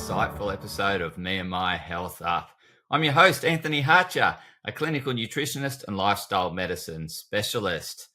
insightful episode of Me and My Health Up. I'm your host, Anthony Harcher, a clinical nutritionist and lifestyle medicine specialist.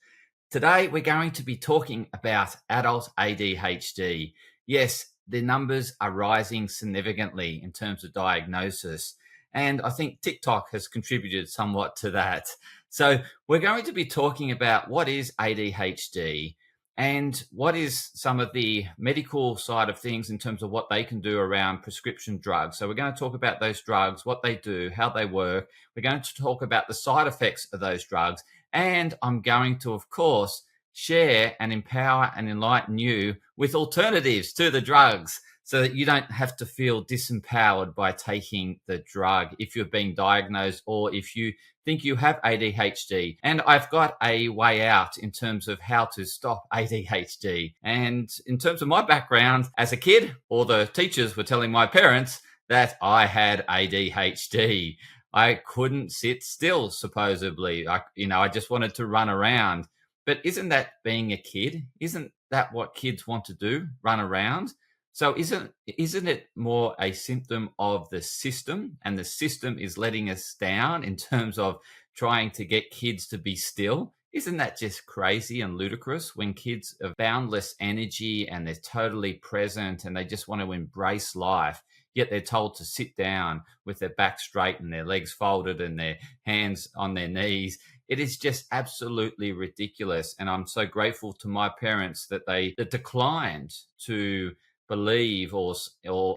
Today, we're going to be talking about adult ADHD. Yes, the numbers are rising significantly in terms of diagnosis, and I think TikTok has contributed somewhat to that. So we're going to be talking about what is ADHD, and what is some of the medical side of things in terms of what they can do around prescription drugs. So we're going to talk about those drugs, what they do, how they work. We're going to talk about the side effects of those drugs. And I'm going to, of course, share and empower and enlighten you with alternatives to the drugs so that you don't have to feel disempowered by taking the drug if you're being diagnosed or if you think you have ADHD. And I've got a way out in terms of how to stop ADHD. And in terms of my background as a kid, all the teachers were telling my parents that I had ADHD. I couldn't sit still, supposedly. I just wanted to run around. But isn't that being a kid? Isn't that what kids want to do? Run around? So isn't it more a symptom of the system, and the system is letting us down in terms of trying to get kids to be still? Isn't that just crazy and ludicrous when kids have boundless energy and they're totally present and they just want to embrace life, yet they're told to sit down with their back straight and their legs folded and their hands on their knees? It is just absolutely ridiculous. And I'm so grateful to my parents that they declined to believe or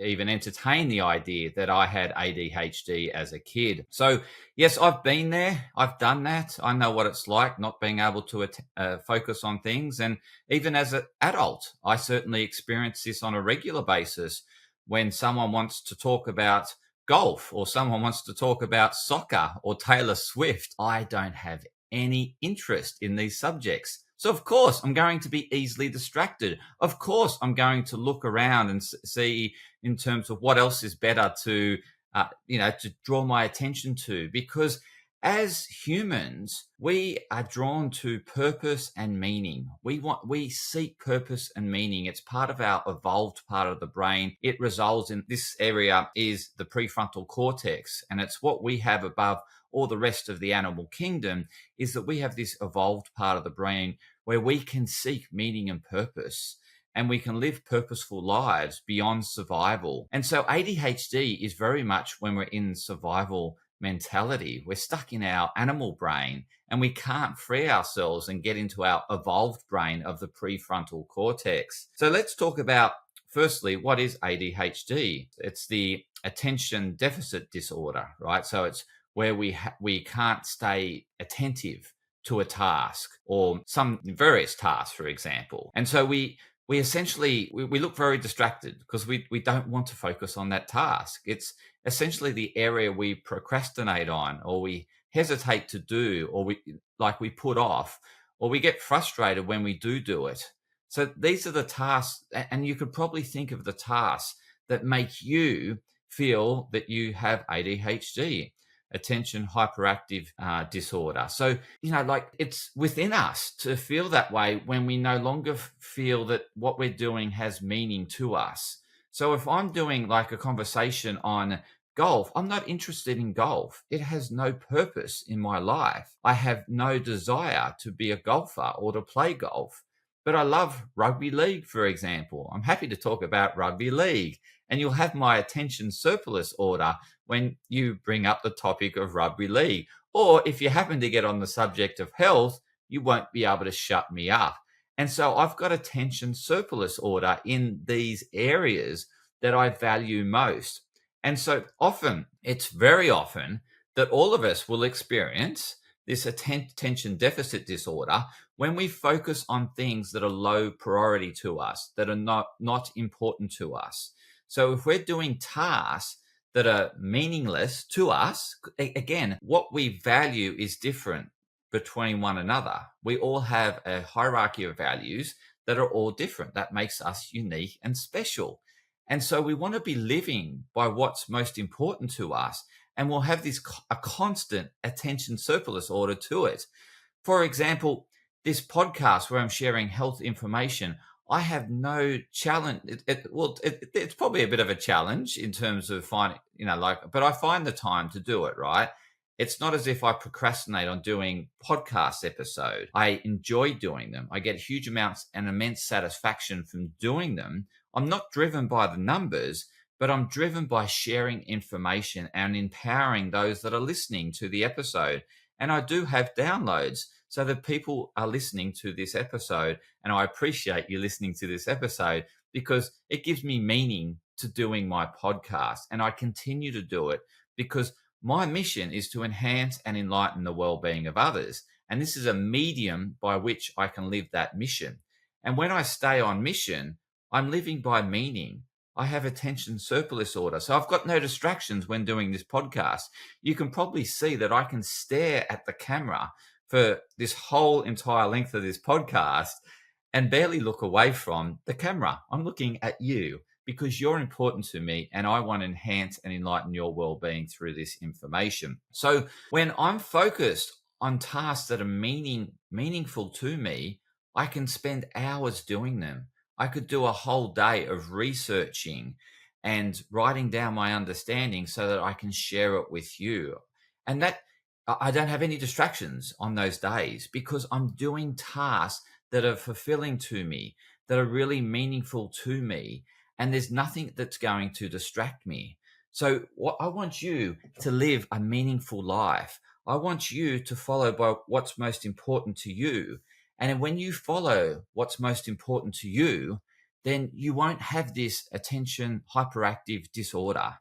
even entertain the idea that I had ADHD as a kid. So yes, I've been there. I've done that. I know what it's like not being able to focus on things. And even as an adult, I certainly experience this on a regular basis when someone wants to talk about golf or someone wants to talk about soccer or Taylor Swift. I don't have any interest in these subjects. So of course, I'm going to be easily distracted. Of course, I'm going to look around and see in terms of what else is better to draw my attention to, because as humans, we are drawn to purpose and meaning. We seek purpose and meaning. It's part of our evolved part of the brain. It resides in this area is the prefrontal cortex, and it's what we have above all the rest of the animal kingdom, is that we have this evolved part of the brain where we can seek meaning and purpose, and we can live purposeful lives beyond survival. And so ADHD is very much when we're in survival mentality. We're stuck in our animal brain and we can't free ourselves and get into our evolved brain of the prefrontal cortex. So let's talk about, firstly, what is ADHD? It's the attention deficit disorder, right? So it's where we can't stay attentive to a task or some various tasks, for example. And so we essentially look very distracted because we don't want to focus on that task. It's essentially the area we procrastinate on, or we hesitate to do, or we put off, or we get frustrated when we do it. So these are the tasks, and you could probably think of the tasks that make you feel that you have ADHD. Attention hyperactive disorder. So, it's within us to feel that way when we no longer feel that what we're doing has meaning to us. So if I'm doing like a conversation on golf, I'm not interested in golf. It has no purpose in my life. I have no desire to be a golfer or to play golf. But I love rugby league, for example. I'm happy to talk about rugby league, and you'll have my attention surplus order when you bring up the topic of rugby league. Or if you happen to get on the subject of health, you won't be able to shut me up. And so I've got attention surplus order in these areas that I value most. And so it's very often that all of us will experience this attention deficit disorder when we focus on things that are low priority to us, that are not important to us. So if we're doing tasks that are meaningless to us, again, what we value is different between one another. We all have a hierarchy of values that are all different. That makes us unique and special. And so we want to be living by what's most important to us, and we'll have a constant attention surplus order to it. For example, this podcast where I'm sharing health information, I have no challenge. It's probably a bit of a challenge in terms of finding, but I find the time to do it, right? It's not as if I procrastinate on doing podcast episode. I enjoy doing them. I get huge amounts and immense satisfaction from doing them. I'm not driven by the numbers, but I'm driven by sharing information and empowering those that are listening to the episode. And I do have downloads so that people are listening to this episode. And I appreciate you listening to this episode because it gives me meaning to doing my podcast. And I continue to do it because my mission is to enhance and enlighten the well-being of others. And this is a medium by which I can live that mission. And when I stay on mission, I'm living by meaning. I have attention surplus order. So I've got no distractions when doing this podcast. You can probably see that I can stare at the camera for this whole entire length of this podcast and barely look away from the camera. I'm looking at you because you're important to me and I want to enhance and enlighten your well-being through this information. So when I'm focused on tasks that are meaningful to me, I can spend hours doing them. I could do a whole day of researching and writing down my understanding so that I can share it with you. And that I don't have any distractions on those days because I'm doing tasks that are fulfilling to me, that are really meaningful to me. And there's nothing that's going to distract me. So what I want you to live a meaningful life. I want you to follow by what's most important to you. And when you follow what's most important to you, then you won't have this attention hyperactive disorder.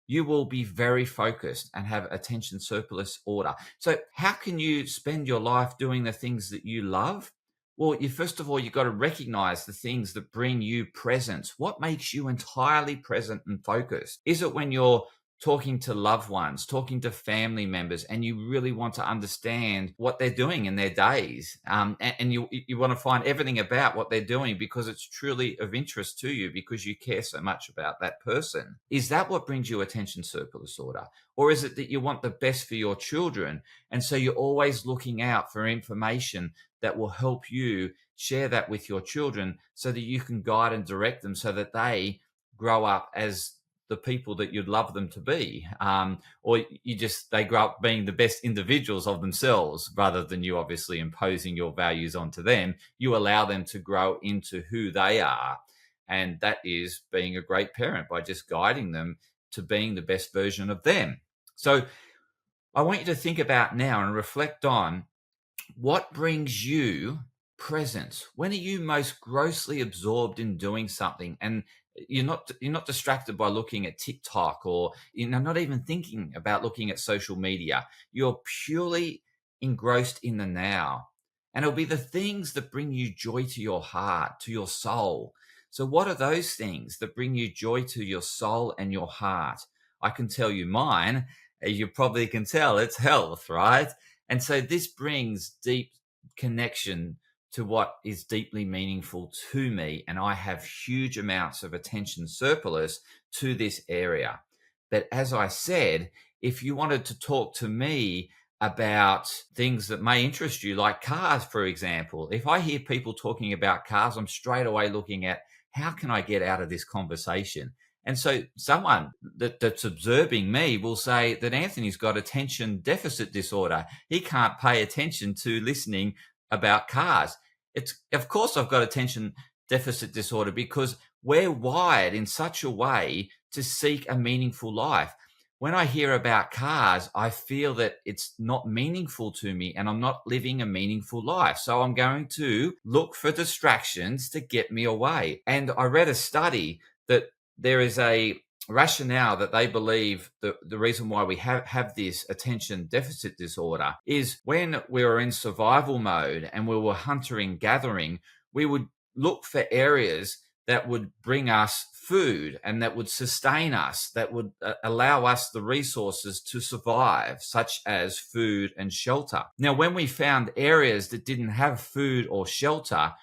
You will be very focused and have attention surplus order. So how can you spend your life doing the things that you love? Well, first of all, you've got to recognize the things that bring you presence. What makes you entirely present and focused? Is it when you're talking to loved ones, talking to family members, and you really want to understand what they're doing in their days? And you want to find everything about what they're doing because it's truly of interest to you because you care so much about that person. Is that what brings you attention surplus order? Or is it that you want the best for your children? And so you're always looking out for information that will help you share that with your children so that you can guide and direct them so that they grow up as the people that you'd love them to be, or they grow up being the best individuals of themselves rather than you obviously imposing your values onto them. You allow them to grow into who they are. And that is being a great parent by just guiding them to being the best version of them. So I want you to think about now and reflect on what brings you presence. When are you most grossly absorbed in doing something and you're not distracted by looking at TikTok or not even thinking about looking at social media? You're purely engrossed in the now. And it'll be the things that bring you joy to your heart, to your soul. So what are those things that bring you joy to your soul and your heart? I can tell you mine, as you probably can tell, it's health, right? And so this brings deep connection to what is deeply meaningful to me. And I have huge amounts of attention surplus to this area. But as I said, if you wanted to talk to me about things that may interest you, like cars, for example, if I hear people talking about cars, I'm straight away looking at how can I get out of this conversation? And so someone that's observing me will say that Anthony's got attention deficit disorder. He can't pay attention to listening about cars. Of course I've got attention deficit disorder because we're wired in such a way to seek a meaningful life. When I hear about cars, I feel that it's not meaningful to me and I'm not living a meaningful life. So I'm going to look for distractions to get me away. And I read a study that there is a rationale that they believe the reason why we have this attention deficit disorder is when we were in survival mode and we were hunting, gathering, we would look for areas that would bring us food and that would sustain us, that would allow us the resources to survive, such as food and shelter. Now, when we found areas that didn't have food or shelter,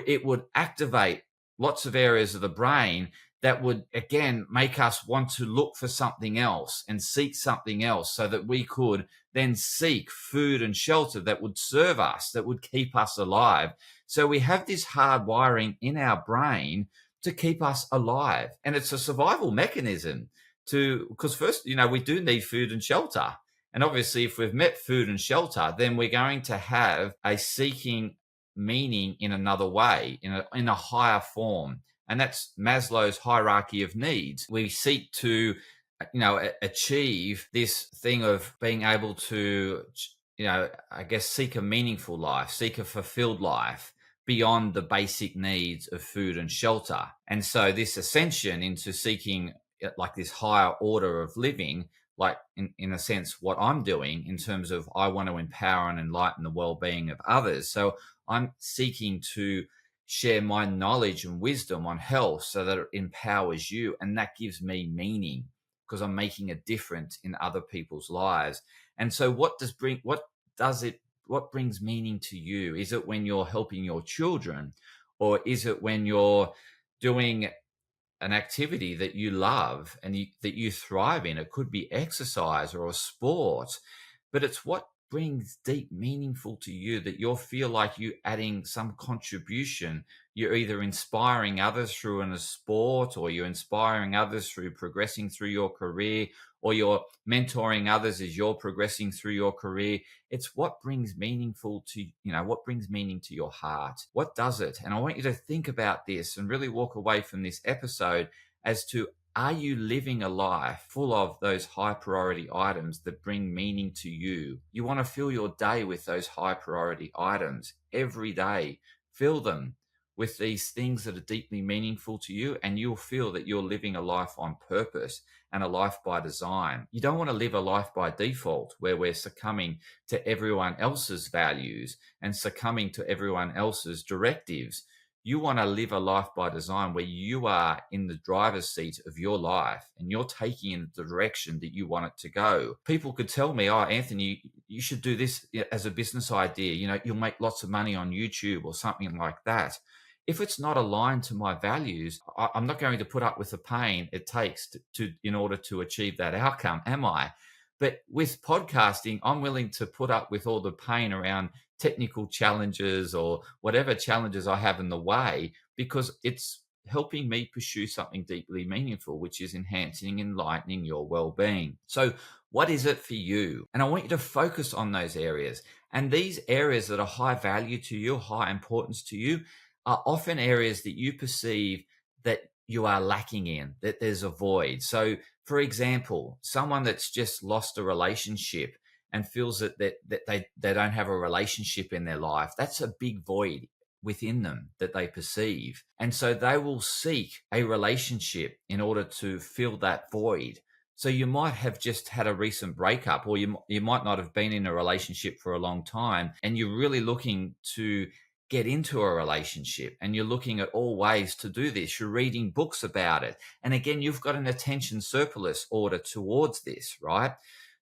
it would activate lots of areas of the brain that would again make us want to look for something else and seek something else so that we could then seek food and shelter that would serve us, that would keep us alive. So we have this hard wiring in our brain to keep us alive. And it's a survival mechanism because first, we do need food and shelter. And obviously, if we've met food and shelter, then we're going to have a seeking meaning in another way, in a higher form. And that's Maslow's hierarchy of needs. We seek to, achieve this thing of being able to, I guess, seek a meaningful life, seek a fulfilled life beyond the basic needs of food and shelter. And so this ascension into seeking like this higher order of living, like in a sense, what I'm doing in terms of I want to empower and enlighten the well-being of others. So I'm seeking to share my knowledge and wisdom on health so that it empowers you. And that gives me meaning because I'm making a difference in other people's lives. And so what brings meaning to you? Is it when you're helping your children, or is it when you're doing an activity that you love and that you thrive in? It could be exercise or a sport, but it's what brings deep meaningful to you, that you'll feel like you adding some contribution. You're either inspiring others through in a sport, or you're inspiring others through progressing through your career, or you're mentoring others as you're progressing through your career. It's what brings meaningful to, what brings meaning to your heart. What does it? And I want you to think about this and really walk away from this episode as to, are you living a life full of those high priority items that bring meaning to you? You want to fill your day with those high priority items every day. Fill them with these things that are deeply meaningful to you, and you'll feel that you're living a life on purpose and a life by design. You don't want to live a life by default where we're succumbing to everyone else's values and succumbing to everyone else's directives. You want to live a life by design where you are in the driver's seat of your life and you're taking in the direction that you want it to go. People could tell me, oh, Anthony, you should do this as a business idea. You'll make lots of money on YouTube or something like that. If it's not aligned to my values, I'm not going to put up with the pain it takes in order to achieve that outcome, am I? But with podcasting, I'm willing to put up with all the pain around technical challenges or whatever challenges I have in the way, because it's helping me pursue something deeply meaningful, which is enhancing, enlightening your well-being. So what is it for you? And I want you to focus on those areas. And these areas that are high value to you, high importance to you, are often areas that you perceive that you are lacking in, that there's a void. So for example, someone that's just lost a relationship and feels that they don't have a relationship in their life, that's a big void within them that they perceive. And so they will seek a relationship in order to fill that void. So you might have just had a recent breakup, or you might not have been in a relationship for a long time, and you're really looking to get into a relationship, and you're looking at all ways to do this. You're reading books about it. And again, you've got an attention surplus order towards this, right?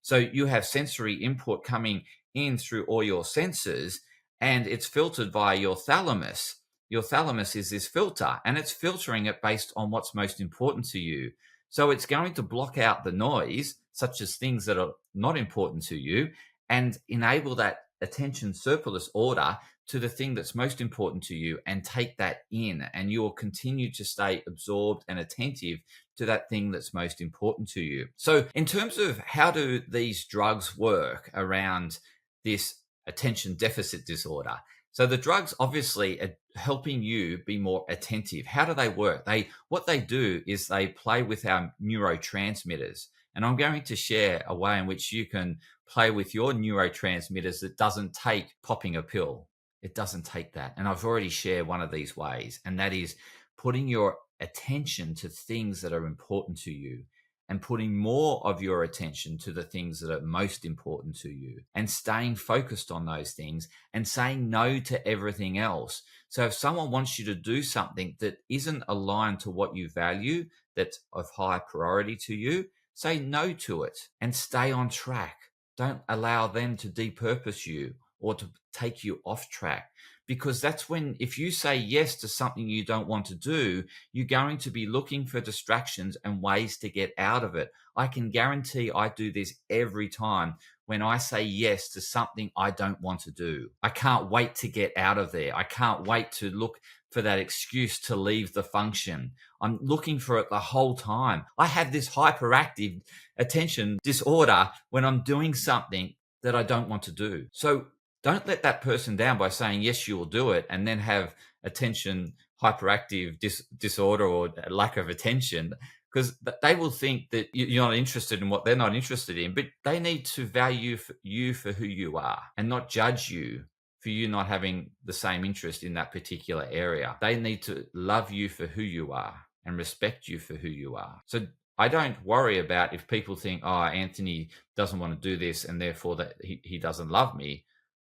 So you have sensory input coming in through all your senses, and it's filtered via your thalamus. Your thalamus is this filter, and it's filtering it based on what's most important to you. So it's going to block out the noise, such as things that are not important to you, and enable that attention surplus order to the thing that's most important to you, and take that in, and you will continue to stay absorbed and attentive to that thing that's most important to you. So in terms of how do these drugs work around this attention deficit disorder? So the drugs obviously are helping you be more attentive. How do they work? What they do is they play with our neurotransmitters. And I'm going to share a way in which you can play with your neurotransmitters that doesn't take popping a pill. It doesn't take that. And I've already shared one of these ways, and that is putting your attention to things that are important to you, and putting more of your attention to the things that are most important to you, and staying focused on those things and saying no to everything else. So if someone wants you to do something that isn't aligned to what you value, that's of high priority to you, say no to it and stay on track. Don't allow them to depurpose you or to take you off track. Because that's when, if you say yes to something you don't want to do, you're going to be looking for distractions and ways to get out of it. I can guarantee I do this every time. When I say yes to something I don't want to do, I can't wait to get out of there. I can't wait to look for that excuse to leave the function. I'm looking for it the whole time. I have this hyperactive attention disorder when I'm doing something that I don't want to do. So don't let that person down by saying, yes, you will do it, and then have attention hyperactive disorder or lack of attention, because they will think that you're not interested in what they're not interested in. But they need to value you for who you are and not judge you for you not having the same interest in that particular area. They need to love you for who you are and respect you for who you are. So I don't worry about if people think, oh, Anthony doesn't want to do this and therefore that he doesn't love me,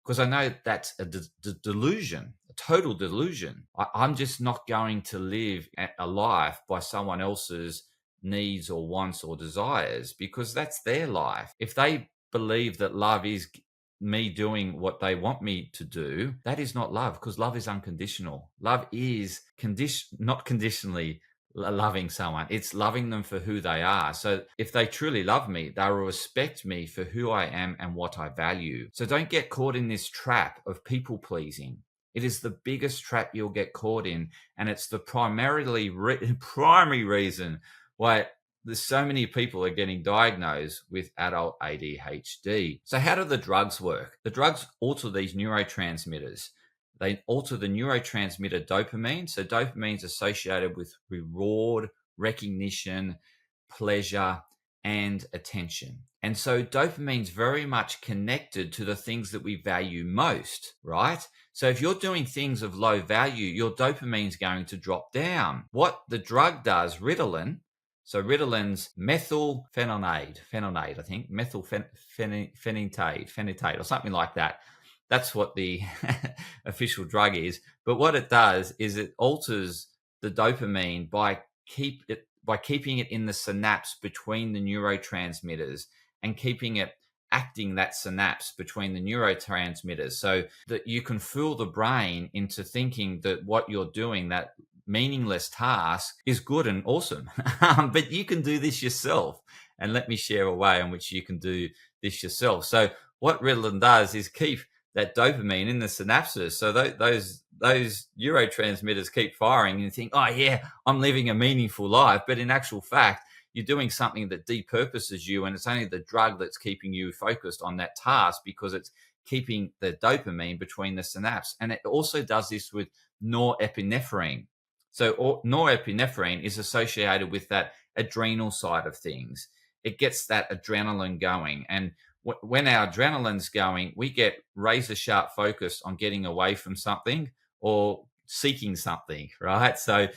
because I know that's a delusion, a total delusion. I'm just not going to live a life by someone else's needs or wants or desires, because that's their life. If they believe that love is me doing what they want me to do, that is not love, because love is unconditional. Love is not conditionally loving someone. It's loving them for who they are. So if they truly love me, they will respect me for who I am and what I value. So don't get caught in this trap of people pleasing. It is the biggest trap you'll get caught in, and it's the primary reason why there's so many people are getting diagnosed with adult ADHD. So how do the drugs work? The drugs alter these neurotransmitters. They alter the neurotransmitter dopamine. So dopamine is associated with reward, recognition, pleasure, and attention. And so dopamine is very much connected to the things that we value most, right? So if you're doing things of low value, your dopamine is going to drop down. What the drug does, Ritalin, so Ritalin's methylphenidate, I think, methylphenidate, or something like that. That's what the official drug is. But what it does is it alters the dopamine by keeping it in the synapse between the neurotransmitters and keeping it acting that synapse between the neurotransmitters, so that you can fool the brain into thinking that what you're doing, that meaningless task, is good and awesome. But you can do this yourself. And let me share a way in which you can do this yourself. So what Ritalin does is keep that dopamine in the synapses. So those neurotransmitters keep firing, and you think, oh yeah, I'm living a meaningful life. But in actual fact, you're doing something that depurposes you, and it's only the drug that's keeping you focused on that task, because it's keeping the dopamine between the synapse. And it also does this with norepinephrine. So norepinephrine is associated with that adrenal side of things. It gets that adrenaline going. And when our adrenaline's going, we get razor sharp focused on getting away from something or seeking something, right? So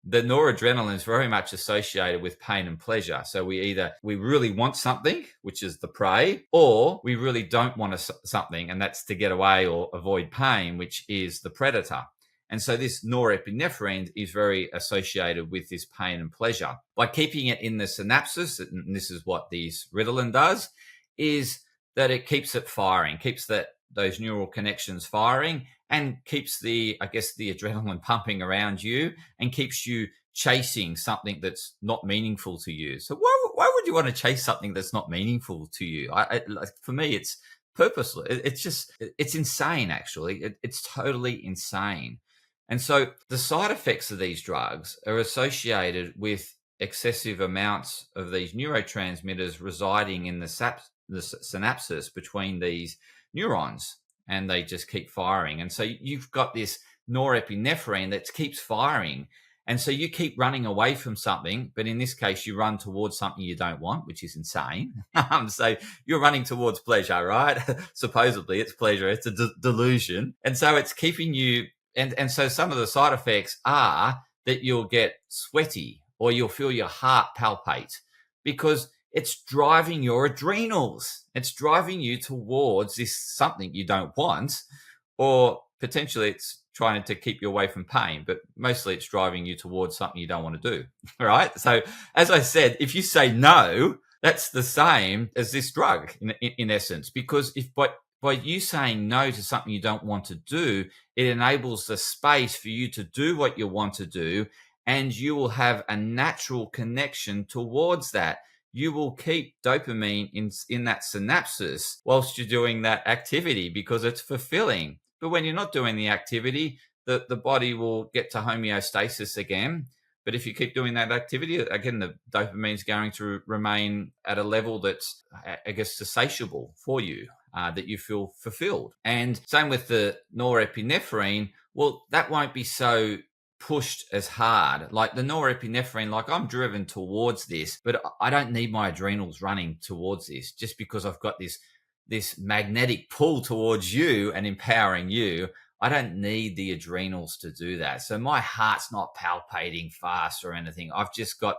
the noradrenaline is very much associated with pain and pleasure. So we really want something, which is the prey, or we really don't want something, and that's to get away or avoid pain, which is the predator. And so this norepinephrine is very associated with this pain and pleasure. By keeping it in the synapses, and this is what these Ritalin does, is that it keeps it firing, keeps those neural connections firing, and keeps the adrenaline pumping around you, and keeps you chasing something that's not meaningful to you. So why would you want to chase something that's not meaningful to you? For me, it's purposeless. It's insane, actually. It's totally insane. And so the side effects of these drugs are associated with excessive amounts of these neurotransmitters residing in the synapses between these neurons, and they just keep firing. And so you've got this norepinephrine that keeps firing. And so you keep running away from something, but in this case, you run towards something you don't want, which is insane. So you're running towards pleasure, right? Supposedly it's pleasure. It's a delusion. And so it's keeping you, and so some of the side effects are that you'll get sweaty, or you'll feel your heart palpate, because it's driving your adrenals. It's driving you towards this something you don't want, or potentially it's trying to keep you away from pain, but mostly it's driving you towards something you don't want to do, right? So as I said, if you say no, that's the same as this drug in essence, because By you saying no to something you don't want to do, it enables the space for you to do what you want to do, and you will have a natural connection towards that. You will keep dopamine in that synapses whilst you're doing that activity because it's fulfilling. But when you're not doing the activity, the body will get to homeostasis again. But if you keep doing that activity, again, the dopamine is going to remain at a level that's, I guess, satiable for you, that you feel fulfilled. And same with the norepinephrine. Well, that won't be so pushed as hard. Like the norepinephrine, like I'm driven towards this, but I don't need my adrenals running towards this just because I've got this magnetic pull towards you and empowering you. I don't need the adrenals to do that. So my heart's not palpating fast or anything. I've just got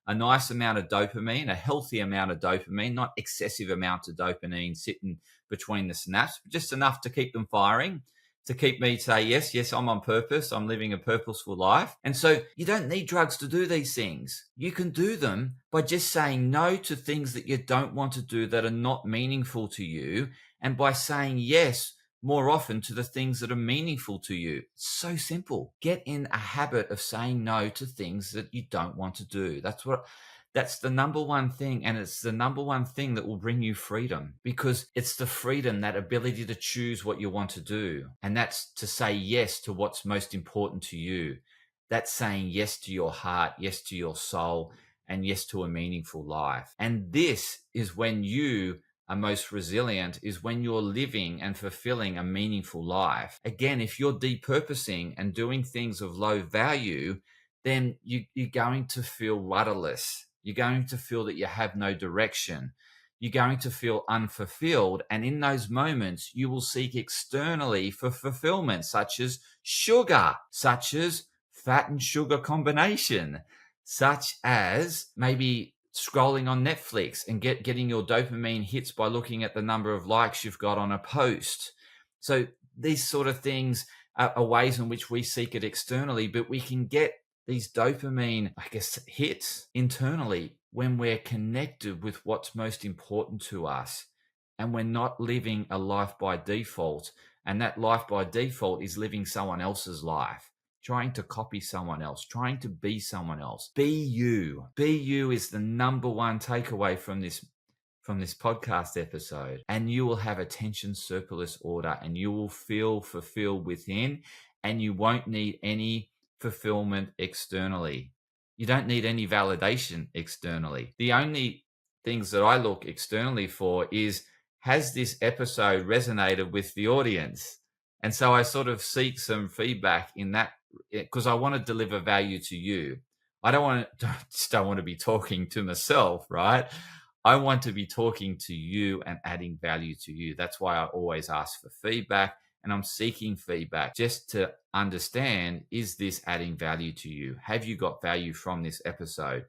a nice amount of dopamine, a healthy amount of dopamine, not excessive amounts of dopamine sitting between the synapses, but just enough to keep them firing, to keep me say, yes, I'm on purpose. I'm living a purposeful life. And so you don't need drugs to do these things. You can do them by just saying no to things that you don't want to do that are not meaningful to you, and by saying yes more often to the things that are meaningful to you. It's so simple. Get in a habit of saying no to things that you don't want to do. That's the number one thing. And it's the number one thing that will bring you freedom, because it's the freedom, that ability to choose what you want to do. And that's to say yes to what's most important to you. That's saying yes to your heart, yes to your soul, and yes to a meaningful life. And this is when you are most resilient, is when you're living and fulfilling a meaningful life. Again, if you're depurposing and doing things of low value, then you're going to feel rudderless. You're going to feel that you have no direction. You're going to feel unfulfilled. And in those moments, you will seek externally for fulfillment, such as sugar, such as fat and sugar combination, such as maybe scrolling on Netflix and getting your dopamine hits by looking at the number of likes you've got on a post. So these sort of things are ways in which we seek it externally, but we can get these dopamine, I guess, hits internally when we're connected with what's most important to us, and we're not living a life by default. And that life by default is living someone else's life, trying to copy someone else, trying to be someone else. Be you. Be you is the number one takeaway from this podcast episode. And you will have attention surplus order, and you will feel fulfilled within, and you won't need any fulfillment externally. You don't need any validation externally. The only things that I look externally for is, has this episode resonated with the audience? And so I sort of seek some feedback in that, because I want to deliver value to you. I just don't want to be talking to myself, right? I want to be talking to you and adding value to you. That's why I always ask for feedback, and I'm seeking feedback just to understand, is this adding value to you? Have you got value from this episode?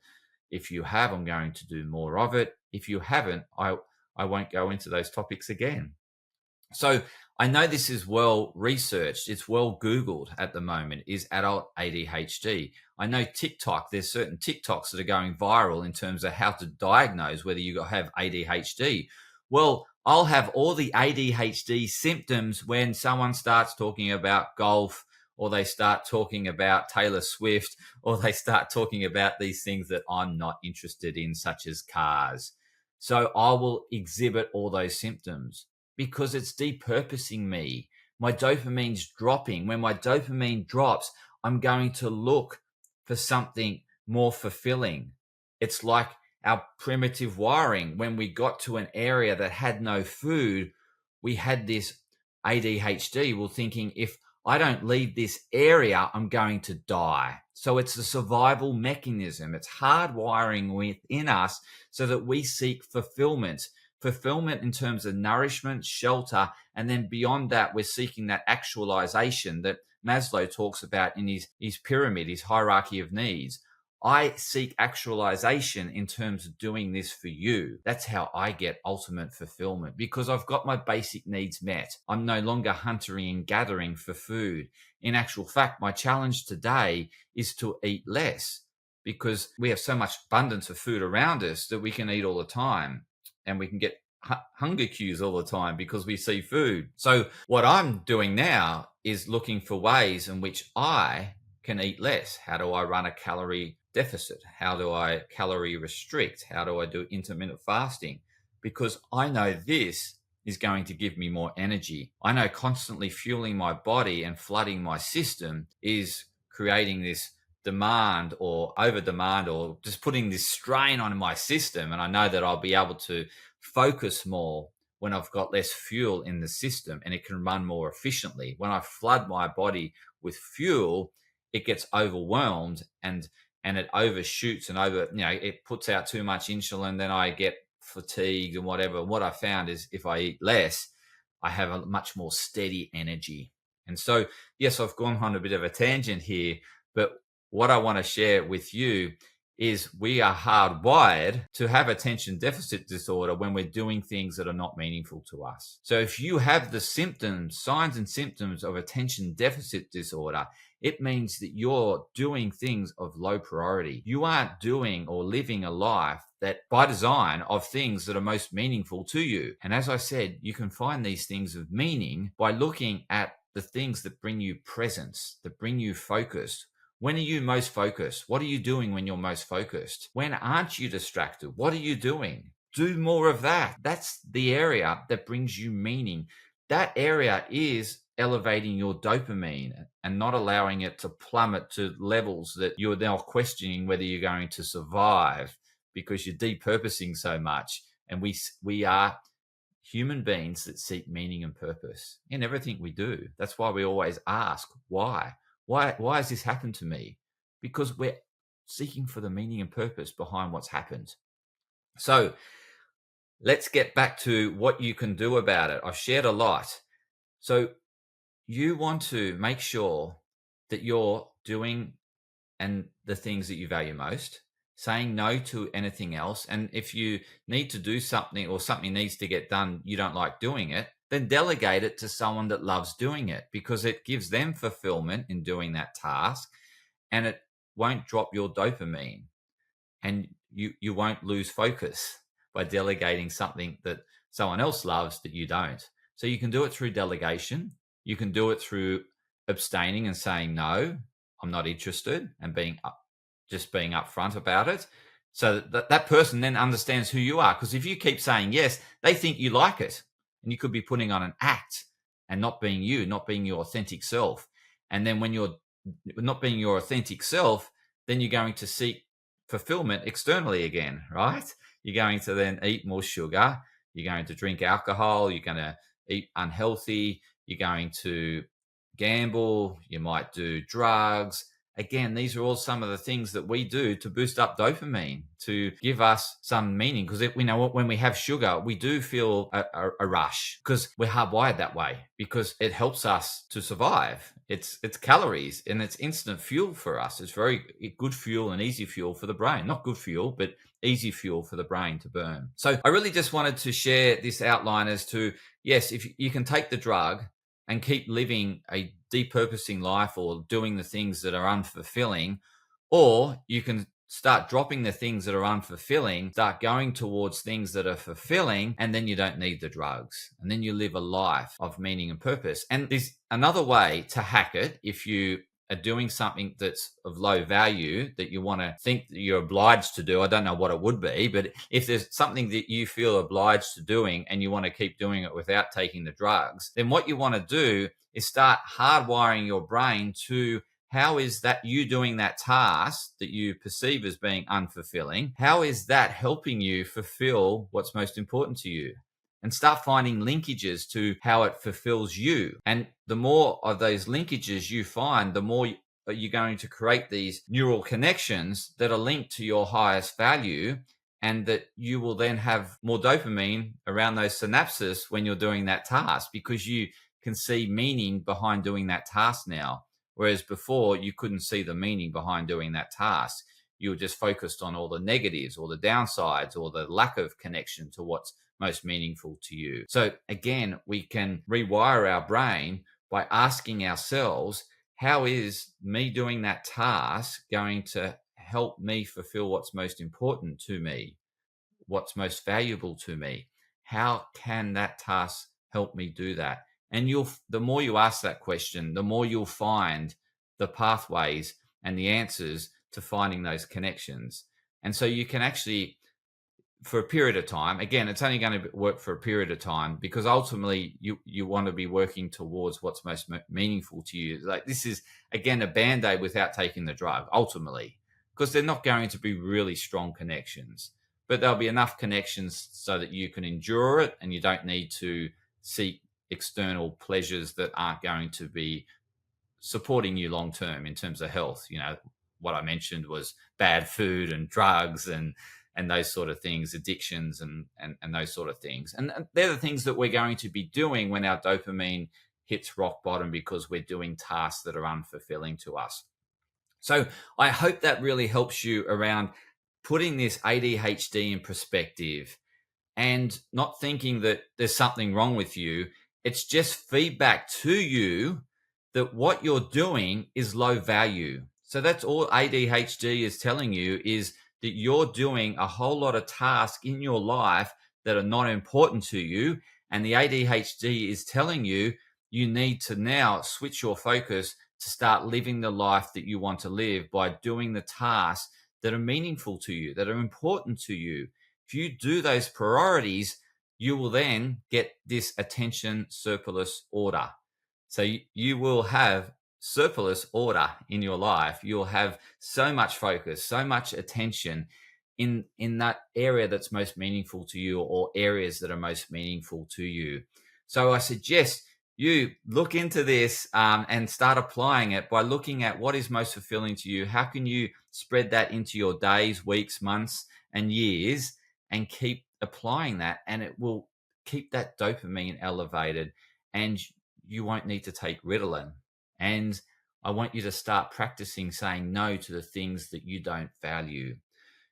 If you have, I'm going to do more of it. If you haven't, I won't go into those topics again. So I know this is well researched. It's well Googled at the moment, is adult ADHD. I know TikTok, there's certain TikToks that are going viral in terms of how to diagnose whether you have ADHD. Well, I'll have all the ADHD symptoms when someone starts talking about golf, or they start talking about Taylor Swift, or they start talking about these things that I'm not interested in, such as cars. So I will exhibit all those symptoms, because it's depurposing me. My dopamine's dropping. When my dopamine drops, I'm going to look for something more fulfilling. It's like our primitive wiring. When we got to an area that had no food, we had this ADHD. We're thinking, if I don't leave this area, I'm going to die. So it's a survival mechanism. It's hardwiring within us so that we seek fulfillment in terms of nourishment, shelter, and then beyond that, we're seeking that actualization that Maslow talks about in his pyramid, his hierarchy of needs. I seek actualization in terms of doing this for you. That's how I get ultimate fulfillment, because I've got my basic needs met. I'm no longer hunting and gathering for food. In actual fact, my challenge today is to eat less, because we have so much abundance of food around us that we can eat all the time, and we can get hunger cues all the time because we see food. So what I'm doing now is looking for ways in which I can eat less. How do I run a calorie deficit? How do I calorie restrict? How do I do intermittent fasting? Because I know this is going to give me more energy. I know constantly fueling my body and flooding my system is creating this demand or over demand or just putting this strain on my system. And I know that I'll be able to focus more when I've got less fuel in the system and it can run more efficiently. When I flood my body with fuel, it gets overwhelmed and it overshoots and it puts out too much insulin. Then I get fatigued and whatever. What I found is if I eat less, I have a much more steady energy. And so, yes, I've gone on a bit of a tangent here, but what I want to share with you is we are hardwired to have attention deficit disorder when we're doing things that are not meaningful to us. So if you have the symptoms, signs and symptoms of attention deficit disorder, it means that you're doing things of low priority. You aren't doing or living a life that by design of things that are most meaningful to you. And as I said, you can find these things of meaning by looking at the things that bring you presence, that bring you focus. When are you most focused? What are you doing when you're most focused? When aren't you distracted? What are you doing? Do more of that. That's the area that brings you meaning. That area is elevating your dopamine and not allowing it to plummet to levels that you're now questioning whether you're going to survive because you're depurposing so much. And we are human beings that seek meaning and purpose in everything we do. That's why we always ask, why? Why has this happened to me? Because we're seeking for the meaning and purpose behind what's happened. So let's get back to what you can do about it. I've shared a lot. So you want to make sure that you're doing and the things that you value most, saying no to anything else. And if you need to do something or something needs to get done, you don't like doing it, then delegate it to someone that loves doing it because it gives them fulfillment in doing that task and it won't drop your dopamine and you won't lose focus by delegating something that someone else loves that you don't. So you can do it through delegation. You can do it through abstaining and saying, no, I'm not interested, and being upfront about it. So that person then understands who you are. Because if you keep saying yes, they think you like it. And you could be putting on an act and not being you, not being your authentic self. And then when you're not being your authentic self, then you're going to seek fulfillment externally again, right? You're going to then eat more sugar. You're going to drink alcohol. You're going to eat unhealthy. You're going to gamble. You might do drugs. Again, these are all some of the things that we do to boost up dopamine, to give us some meaning. Because we know when we have sugar, we do feel a rush because we're hardwired that way because it helps us to survive. It's calories and it's instant fuel for us. It's very good fuel and easy fuel for the brain. Not good fuel, but easy fuel for the brain to burn. So I really just wanted to share this outline as to, yes, if you can take the drug and keep living a depurposing life or doing the things that are unfulfilling, or you can start dropping the things that are unfulfilling, start going towards things that are fulfilling, and then you don't need the drugs. And then you live a life of meaning and purpose. And there's another way to hack it if you are doing something that's of low value that you want to think that you're obliged to do. I don't know what it would be, but if there's something that you feel obliged to doing and you want to keep doing it without taking the drugs, then what you want to do is start hardwiring your brain to how is that you doing that task that you perceive as being unfulfilling? How is that helping you fulfill what's most important to you? And start finding linkages to how it fulfills you. And the more of those linkages you find, the more you're going to create these neural connections that are linked to your highest value, and that you will then have more dopamine around those synapses when you're doing that task because you can see meaning behind doing that task now. Whereas before you couldn't see the meaning behind doing that task. You were just focused on all the negatives or the downsides or the lack of connection to what's most meaningful to you. So again, we can rewire our brain by asking ourselves, how is me doing that task going to help me fulfill what's most important to me, what's most valuable to me? how can that task help me do that? And the more you ask that question, the more you'll find the pathways and the answers to finding those connections. And so you can actually, for a period of time, again, it's only going to work for a period of time, because ultimately you want to be working towards what's most meaningful to you. Like, this is, again, a Band-Aid without taking the drug, ultimately, because they're not going to be really strong connections, but there'll be enough connections so that you can endure it and you don't need to seek external pleasures that aren't going to be supporting you long term in terms of health. What I mentioned was bad food and drugs and those sort of things, addictions and those sort of things. And they're the things that we're going to be doing when our dopamine hits rock bottom, because we're doing tasks that are unfulfilling to us. So I hope that really helps you around putting this ADHD in perspective and not thinking that there's something wrong with you. It's just feedback to you that what you're doing is low value. So that's all ADHD is telling you, is that you're doing a whole lot of tasks in your life that are not important to you. And the ADHD is telling you need to now switch your focus to start living the life that you want to live by doing the tasks that are meaningful to you, that are important to you. If you do those priorities, you will then get this attention surplus order. So you will have surplus order in your life. You'll have so much focus, so much attention in that area that's most meaningful to you, or areas that are most meaningful to you. So I suggest you look into this and start applying it by looking at what is most fulfilling to you. How can you spread that into your days, weeks, months, and years, and keep applying that? And it will keep that dopamine elevated, and you won't need to take Ritalin. And I want you to start practicing saying no to the things that you don't value.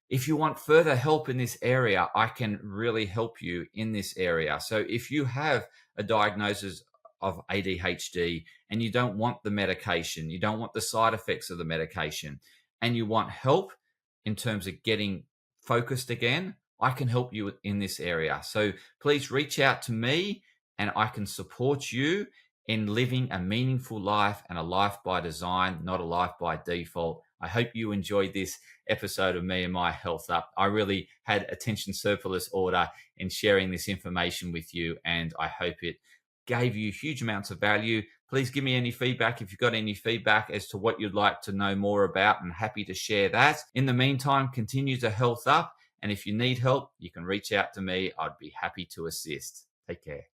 If you want further help in this area, I can really help you in this area. So if you have a diagnosis of ADHD and you don't want the medication, you don't want the side effects of the medication, and you want help in terms of getting focused again, I can help you in this area. So please reach out to me and I can support you in living a meaningful life, and a life by design, not a life by default. I hope you enjoyed this episode of Me and My Health Up. I really had attention surplus order in sharing this information with you, and I hope it gave you huge amounts of value. Please give me any feedback if you've got any feedback as to what you'd like to know more about. I'm happy to share that. In the meantime, continue to health up, and if you need help, you can reach out to me. I'd be happy to assist. Take care.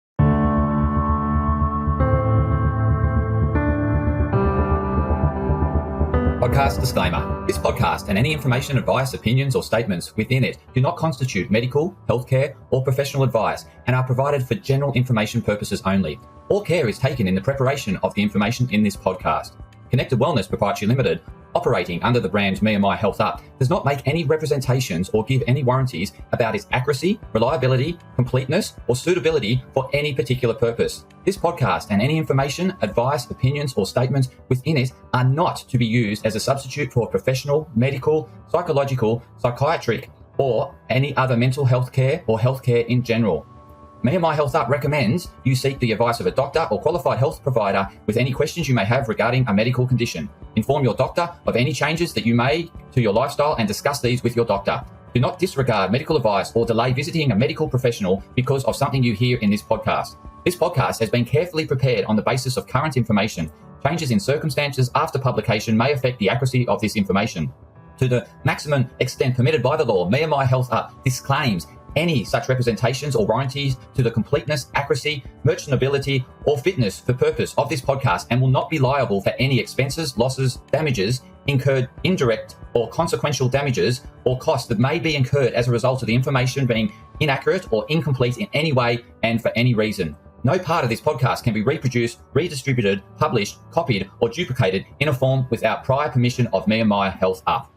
Podcast disclaimer. This podcast and any information, advice, opinions, or statements within it do not constitute medical, healthcare, or professional advice and are provided for general information purposes only. All care is taken in the preparation of the information in this podcast. Connected Wellness Proprietary Limited, operating under the brand me&my Health Up, does not make any representations or give any warranties about its accuracy, reliability, completeness, or suitability for any particular purpose. This podcast and any information, advice, opinions, or statements within it are not to be used as a substitute for professional, medical, psychological, psychiatric, or any other mental health care or healthcare in general. Me&my Health Up recommends you seek the advice of a doctor or qualified health provider with any questions you may have regarding a medical condition. Inform your doctor of any changes that you may to your lifestyle and discuss these with your doctor. Do not disregard medical advice or delay visiting a medical professional because of something you hear in this podcast. This podcast has been carefully prepared on the basis of current information. Changes in circumstances after publication may affect the accuracy of this information. To the maximum extent permitted by the law, me&my Health Up disclaims any such representations or warranties to the completeness, accuracy, merchantability, or fitness for purpose of this podcast, and will not be liable for any expenses, losses, damages incurred, indirect or consequential damages or costs that may be incurred as a result of the information being inaccurate or incomplete in any way and for any reason. No part of this podcast can be reproduced, redistributed, published, copied, or duplicated in a form without prior permission of me&my Health Up.